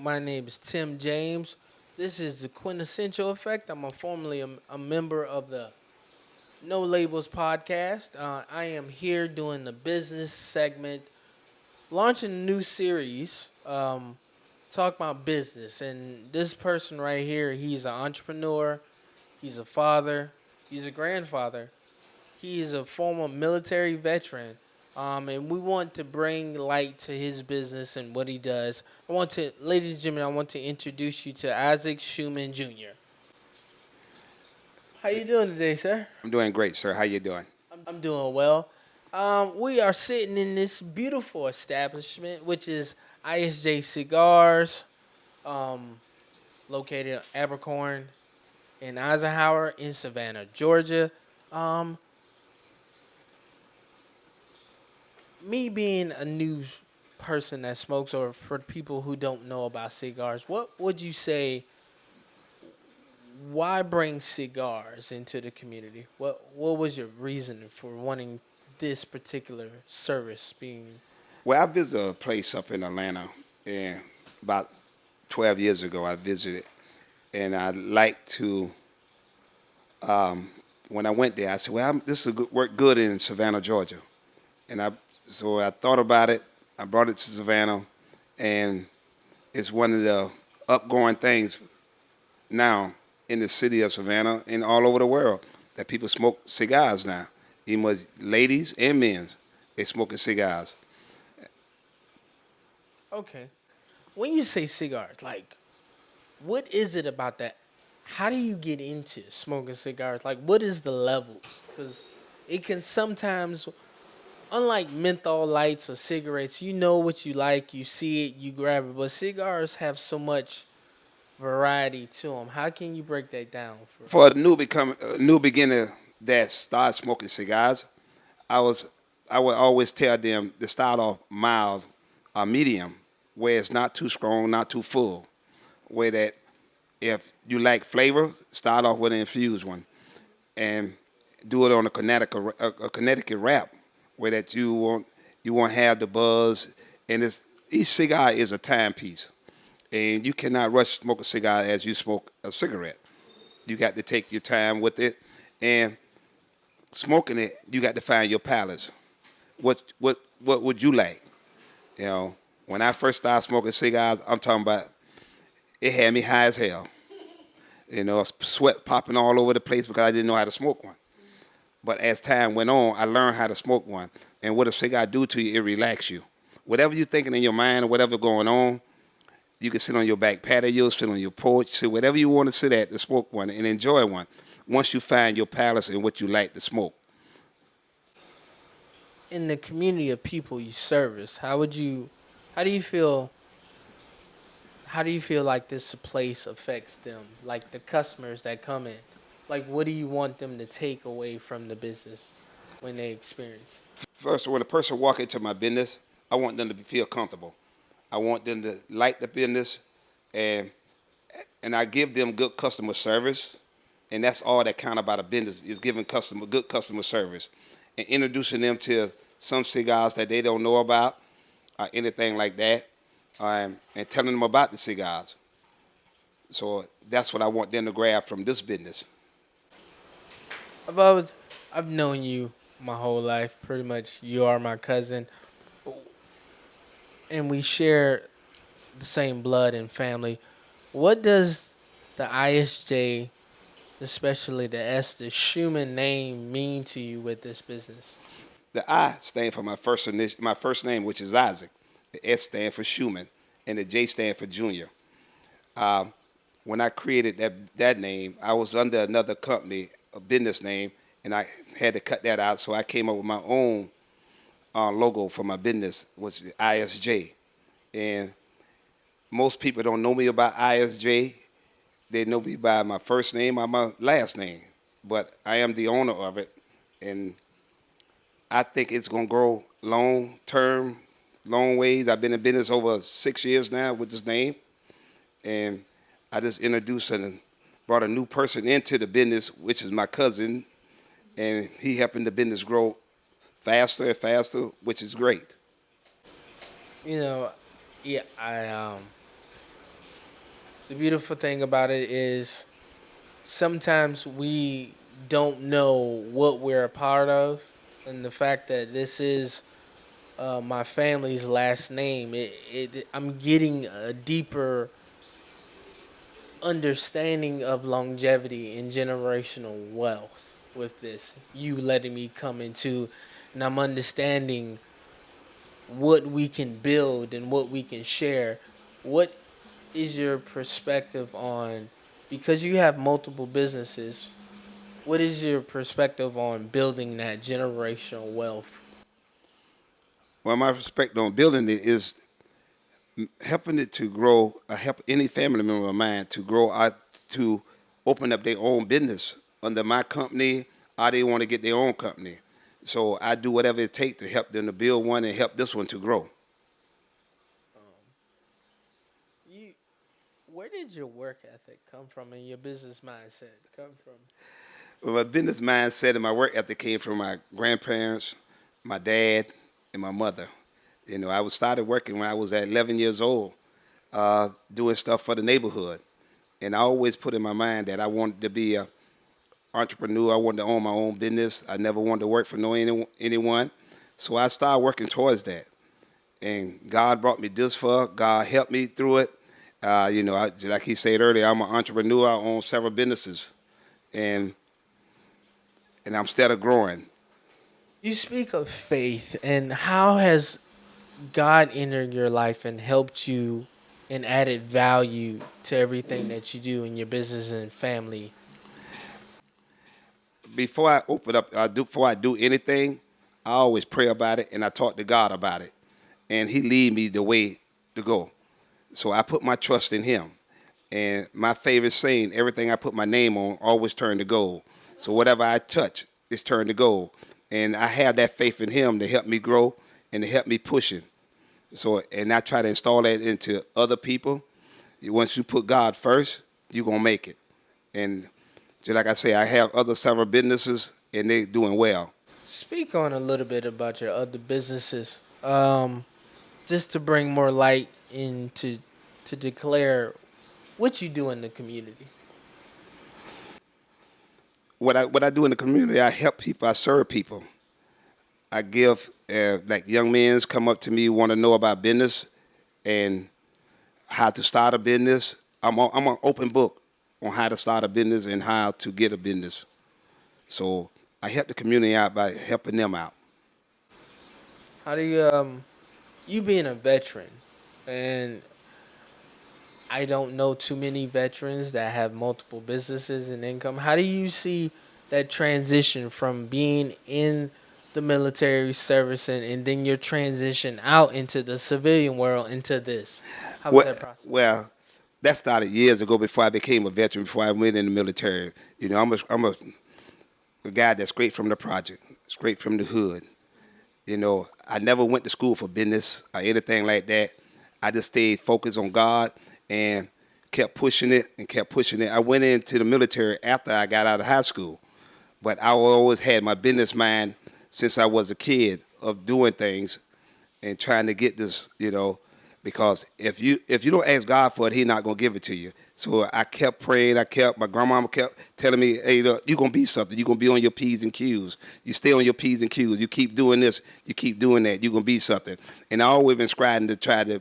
My name is Tim James. This is the Quintessential Effect. I'm formerly a member of the No Labels podcast. I am here doing the business segment, launching a new series, talk about business. And this person right here, he's an entrepreneur, he's a father, he's a grandfather, he is a former military veteran, and we want to bring light to his business and what he does. Ladies and gentlemen, I want to introduce you to Isaac Schumann Jr. How you doing today, sir? I'm doing great, sir. How you doing? I'm doing well. We are sitting in this beautiful establishment, which is ISJ Cigars, um, located in Abercorn in Eisenhower in Savannah, Georgia. Um, Me being a new person that smokes, or for people who don't know about cigars, what would you say? Why bring cigars into the community? What was your reason for wanting this particular service being? Well, I visited a place up in Atlanta, and about 12 years ago, I visited, and I like to. When I went there, I said, "Well, this is work good in Savannah, Georgia," and I thought about it. I brought it to Savannah, and it's one of the upgoing things now in the city of Savannah and all over the world that people smoke cigars now. Even with ladies and men, they smoking cigars. Okay, when you say cigars, like, what is it about that? How do you get into smoking cigars? Like, what is the levels? Because it can sometimes, unlike menthol lights or cigarettes, you know what you like, you see it, you grab it. But cigars have so much variety to them. How can you break that down for? For a new beginner that starts smoking cigars, I was I would always tell them to start off mild or medium, where it's not too strong, not too full. Where that if you like flavor, start off with an infused one and do it on a Connecticut wrap, where that you won't have the buzz, and each cigar is a timepiece, and you cannot rush smoke a cigar as you smoke a cigarette. You got to take your time with it, and smoking it, you got to find your palate. What would you like? You know, when I first started smoking cigars, I'm talking about it had me high as hell. You know, sweat popping all over the place because I didn't know how to smoke one. But as time went on, I learned how to smoke one. And what a cigar do to you, it relax you. Whatever you're thinking in your mind or whatever going on, you can sit on your back patio, sit on your porch, sit whatever you want to sit at to smoke one and enjoy one. Once you find your palate and what you like to smoke. In the community of people you service, how do you feel how do you feel like this place affects them? Like the customers that come in. Like what do you want them to take away from the business when they experience? First, when a person walk into my business, I want them to feel comfortable. I want them to like the business, and and I give them good customer service, and that's all that count about a business is giving customer good customer service, and introducing them to some cigars that they don't know about, or anything like that, and telling them about the cigars. So that's what I want them to grab from this business. I've always, I've known you my whole life. Pretty much, you are my cousin, and we share the same blood and family. What does the ISJ, especially the the Schumann name, mean to you with this business? The I stand for my first name, which is Isaac. The S stand for Schumann, and the J stand for Junior. When I created that name, I was under another company, a business name, and I had to cut that out. So I came up with my own logo for my business, which is ISJ. And most people don't know me about ISJ. They know me by my first name or my last name. But I am the owner of it, and I think it's gonna grow long term, long ways. I've been in business over 6 years now with this name, and I just introduced and brought a new person into the business, which is my cousin, and he helping the business grow faster and faster, which is great. You know, yeah, The beautiful thing about it is sometimes we don't know what we're a part of, and the fact that this is my family's last name, I'm getting a deeper understanding of longevity and generational wealth with this. You letting me come into, and I'm understanding what we can build and what we can share. What is your perspective on, because you have multiple businesses, what is your perspective on building that generational wealth? Well, my perspective on building it is helping it to grow, help any family member of mine to grow out to open up their own business under my company, or they want to get their own company. So I do whatever it takes to help them to build one and help this one to grow. Um, you, where did your work ethic come from and your business mindset come from? Well, my business mindset and my work ethic came from my grandparents, my dad, and my mother. You know, I was started working when I was at 11 years old, doing stuff for the neighborhood. And I always put in my mind that I wanted to be a entrepreneur. I wanted to own my own business. I never wanted to work for anyone. So I started working towards that. And God brought me this far. God helped me through it. Like he said earlier, I'm an entrepreneur. I own several businesses, and I'm still growing. You speak of faith, and how has God entered your life and helped you and added value to everything that you do in your business and family? Before I open up, before I do anything, I always pray about it and I talk to God about it, and He lead me the way to go. So I put my trust in Him. And my favorite saying, everything I put my name on always turn to gold. So whatever I touch, it's turned to gold. And I have that faith in Him to help me grow and to help me pushing. So, and I try to install that into other people. Once you put God first, you're going to make it. And just like I say, I have other several businesses and they doing well. Speak on a little bit about your other businesses, just to bring more light into to declare what you do in the community. What I do in the community, I help people, I serve people. I give, like young men come up to me, want to know about business and how to start a business. I'm an open book on how to start a business and how to get a business. So I help the community out by helping them out. How do you you being a veteran, and I don't know too many veterans that have multiple businesses and income. How do you see that transition from being in the military service and then your transition out into the civilian world into this? How was Well, that process? well, that started years ago before I became a veteran, before I went in the military. You know, I'm a guy that's straight from the project, straight from the hood. You know, I never went to school for business or anything like that. I just stayed focused on God and kept pushing it and kept pushing it. I went into the military after I got out of high school, but I always had my business mind since I was a kid of doing things and trying to get this, because if you don't ask God for it, He's not gonna give it to you. So I kept praying. My grandmama kept telling me, "Hey, look, you're gonna be something. You're gonna be on your P's and Q's. You stay on your P's and Q's. You keep doing this. You keep doing that. You're gonna be something." And I always been striving to try to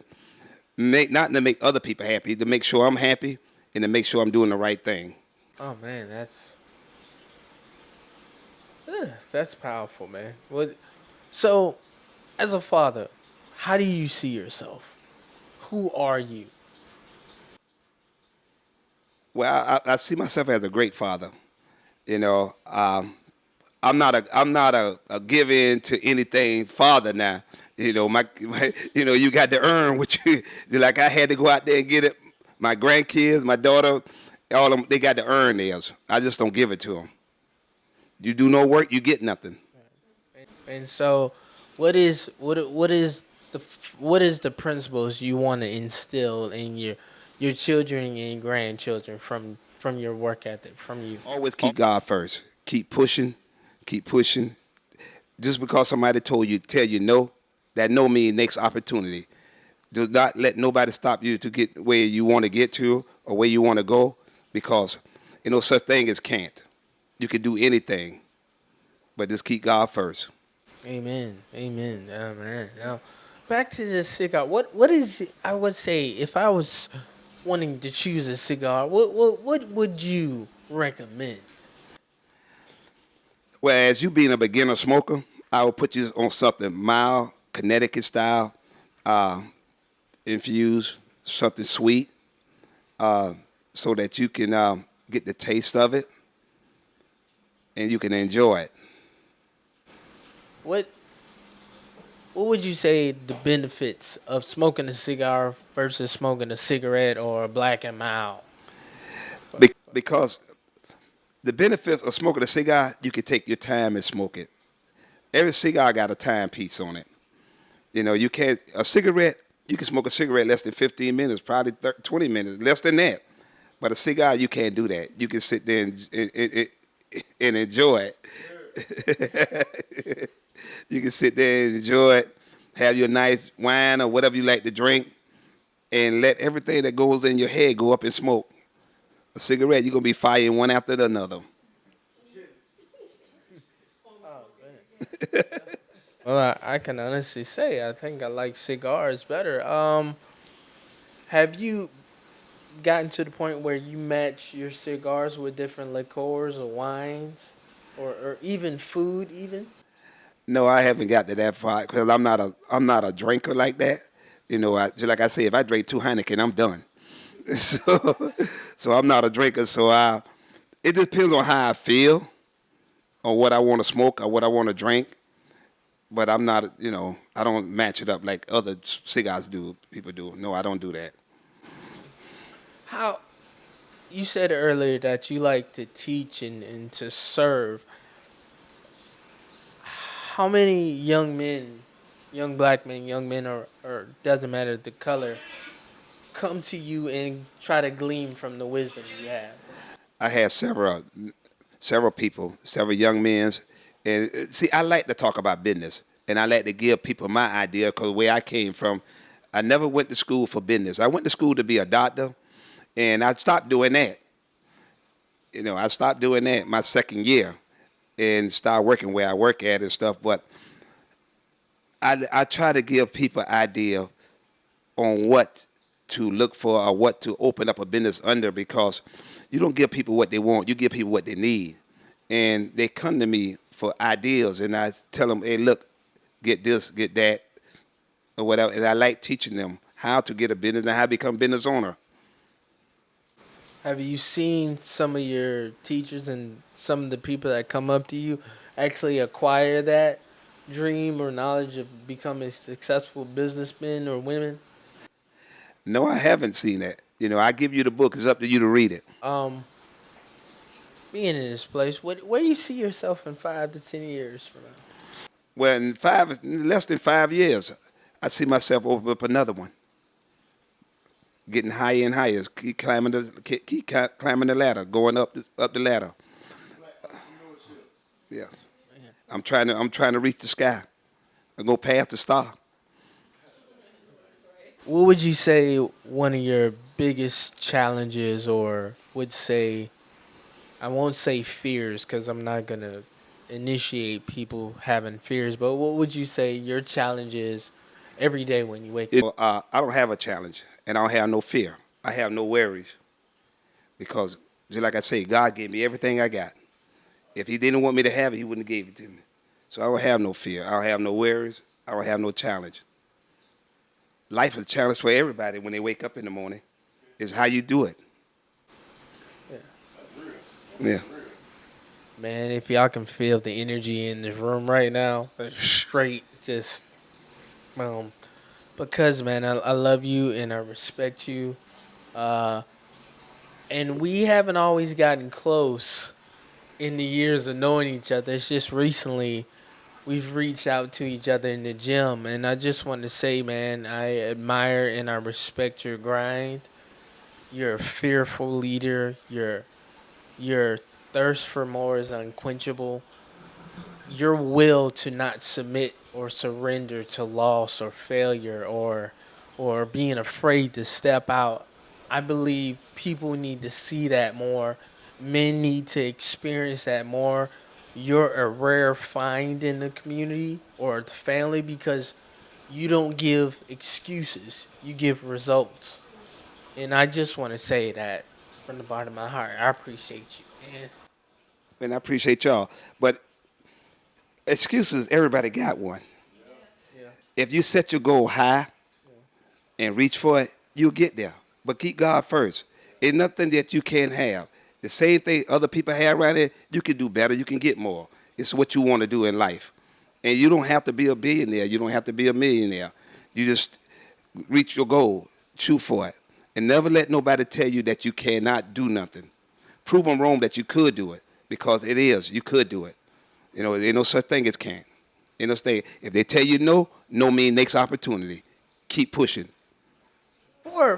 make not to make other people happy, to make sure I'm happy and to make sure I'm doing the right thing. Oh man, that's powerful, man. What so as a father, how do you see yourself? Who are you? Well, I see myself as a great father. You know, I'm not a give in to anything father now. You know, you got to earn what you like. I had to go out there and get it. My grandkids, my daughter, all of them, they got to earn theirs. I just don't give it to them. You do no work, you get nothing. And so, what is the principles you want to instill in your children and grandchildren from your work ethic from you? Always keep God first. Keep pushing, keep pushing. Just because somebody tell you no, that no means next opportunity. Do not let nobody stop you to get where you want to get to or where you want to go, because no such thing as can't. You can do anything, but just keep God first. Amen. Amen. Oh, man. Now, back to the cigar. What is I would say if I was wanting to choose a cigar, what would you recommend? Whereas you being a beginner smoker, I would put you on something mild, Connecticut style, uh, infused, something sweet, so that you can get the taste of it and you can enjoy it. What what would you say the benefits of smoking a cigar versus smoking a cigarette or a black and mild? Because the benefits of smoking a cigar, you can take your time and smoke it. Every cigar got a timepiece on it. You can't, a cigarette, you can smoke a cigarette less than 15 minutes, probably 30, 20 minutes, less than that. But a cigar, you can't do that. You can sit there and enjoy it. You can sit there and enjoy it, have your nice wine or whatever you like to drink, and let everything that goes in your head go up in smoke. A cigarette, you're going to be firing one after another. Well, I can honestly say I think I like cigars better. Have you gotten to the point where you match your cigars with different liqueurs or wines, or even food, even? No, I haven't got to that far because I'm not a drinker like that. Just like I say, if I drink two Heineken, I'm done. so, so I'm not a drinker. It depends on how I feel, or what I want to smoke, or what I want to drink. But I'm not, I don't match it up like other cigars do. People do. No, I don't do that. How you said earlier that you like to teach and to serve. How many young men, young black men, young men, or doesn't matter the color, come to you and try to glean from the wisdom you have? I have several people, several young men, and see, I like to talk about business, and I like to give people my idea because where I came from, I never went to school for business. I went to school to be a doctor, and I stopped doing that. I stopped doing that my second year, and started working where I work at and stuff. But I try to give people idea on what to look for or what to open up a business under, because you don't give people what they want, you give people what they need. And they come to me for ideas, and I tell them, hey, look, get this, get that, or whatever. And I like teaching them how to get a business and how to become a business owner. Have you seen some of your teachers and some of the people that come up to you actually acquire that dream or knowledge of becoming successful businessmen or women? No, I haven't seen that. I give you the book, it's up to you to read it. Um, Being in this place, where do you see yourself in 5 to 10 years from now? Well, in less than 5 years, I see myself open up another one, getting higher and higher, keep climbing the ladder, going up the ladder. Yeah, I'm trying to reach the sky and go past the star. What would you say one of your biggest challenges, or would say, I won't say fears because I'm not going to initiate people having fears, but what would you say your challenge is every day when you wake up? I don't have a challenge, and I don't have no fear. I have no worries, because just like I say, God gave me everything I got. If He didn't want me to have it, He wouldn't have gave it to me. So I don't have no fear. I don't have no worries. I don't have no challenge. Life is a challenge for everybody when they wake up in the morning. It's how you do it. Yeah. Yeah. Man, if y'all can feel the energy in this room right now, it's straight just, um, because, man, I love you and I respect you. Uh, and we haven't always gotten close in the years of knowing each other. It's just recently we've reached out to each other in the gym, and I just want to say, man, I admire and I respect your grind. You're a fearful leader. Your thirst for more is unquenchable. Your will to not submit or surrender to loss or failure, or or being afraid to step out. I believe people need to see that more. Men need to experience that more. You're a rare find in the community or the family because you don't give excuses, you give results. And I just want to say that from the bottom of my heart. I appreciate you, man. And I appreciate y'all. But excuses, everybody got one. Yeah. If you set your goal high Yeah. and reach for it, you'll get there. But keep God first. It's nothing that you can't have. The same thing other people have right there, you can do better, you can get more. It's what you want to do in life. And you don't have to be a billionaire, you don't have to be a millionaire. You just reach your goal, shoot for it. And never let nobody tell you that you cannot do nothing. Prove them wrong that you could do it, because it is, you could do it. There ain't no such thing as can't. Ain't no thing. If they tell you no, no mean next opportunity. Keep pushing.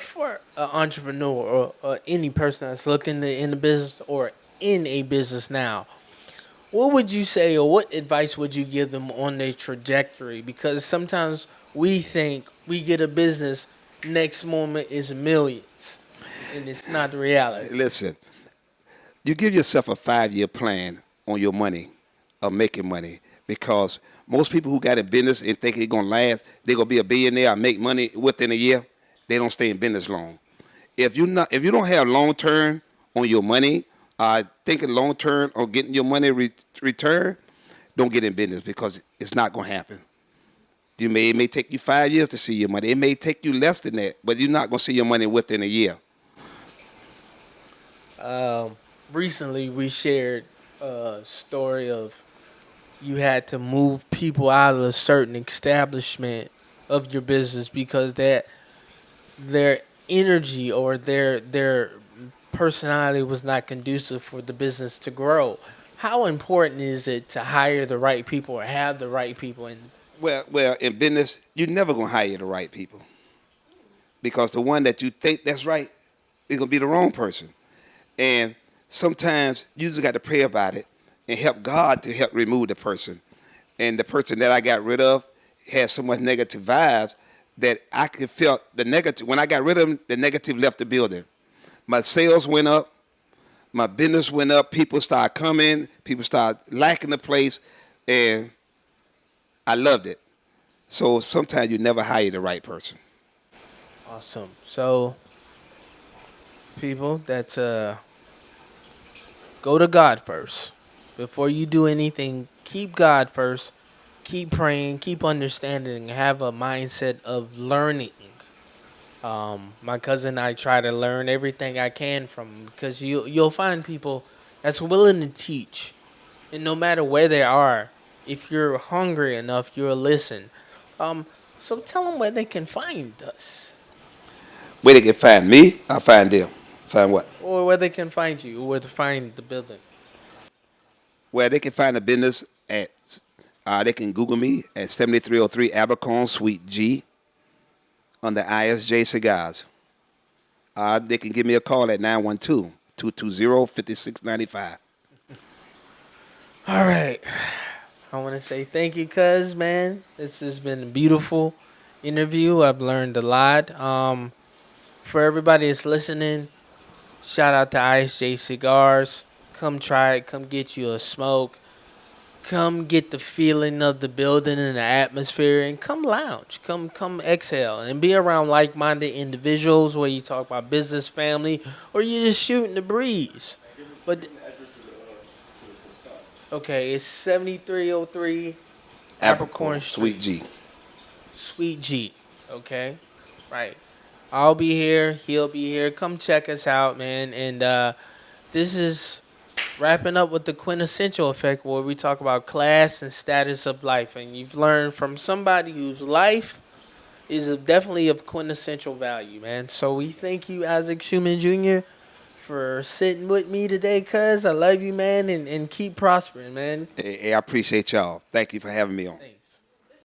For an entrepreneur or any person that's looking in the business or in a business now, what would you say or what advice would you give them on their trajectory? Because sometimes we think we get a business, next moment is millions, and it's not the reality. Listen, you give yourself a 5-year plan on your money, of making money, because most people who got in business and think it's gonna last, they're gonna be a billionaire or make money within a year. They don't stay in business long. If you don't have long term on your money, thinking long term on getting your money return, don't get in business, because it's not gonna happen. It may take you 5 years to see your money. It may take you less than that, but you're not gonna see your money within a year. Um, Recently, we shared a story of you had to move people out of a certain establishment of your business because their energy or their personality was not conducive for the business to grow. How important is it to hire the right people or have the right people? And Well, in business, you're never gonna hire the right people, because the one that you think that's right is gonna be the wrong person. And sometimes you just got to pray about it and help God to help remove the person. And the person that I got rid of had so much negative vibes that I could feel the negative. When I got rid of him, the negative left the building. My sales went up, my business went up. People started coming, people started liking the place, and I loved it. So sometimes you never hire the right person. awesome. So people, that's go to God first before you do anything. Keep God first. Keep praying. Keep understanding. Have a mindset of learning. My cousin and I try to learn everything I can from him because you'll find people that's willing to teach, and no matter where they are, if you're hungry enough, you'll listen. Um, so tell them where they can find us, Where they can find me, I find them. Find what? or where they can find you, or where to find the building. Well, they can find a business at, they can Google me at 7303 Abercorn Suite G under ISJ Cigars. They can give me a call at 912-220-5695. All right, I want to say thank you, cuz man. This has been a beautiful interview. I've learned a lot. For everybody that's listening, shout out to ISJ Cigars. Come try it. Come get you a smoke. Come get the feeling of the building and the atmosphere, and come lounge. Come exhale and be around like-minded individuals where you talk about business, family, or you just shooting the breeze. But okay, it's 7303 Abercorn Abercorn Suite Street, G. Sweet G. Okay, right. I'll be here. He'll be here. Come check us out, man. And this is wrapping up with the quintessential effect where we talk about class and status of life. And you've learned from somebody whose life is definitely of quintessential value, man. So we thank you, Isaac Schumann Jr., for sitting with me today, cuz. I love you, man, and keep prospering, man. Hey, I appreciate y'all. Thank you for having me on. Thanks.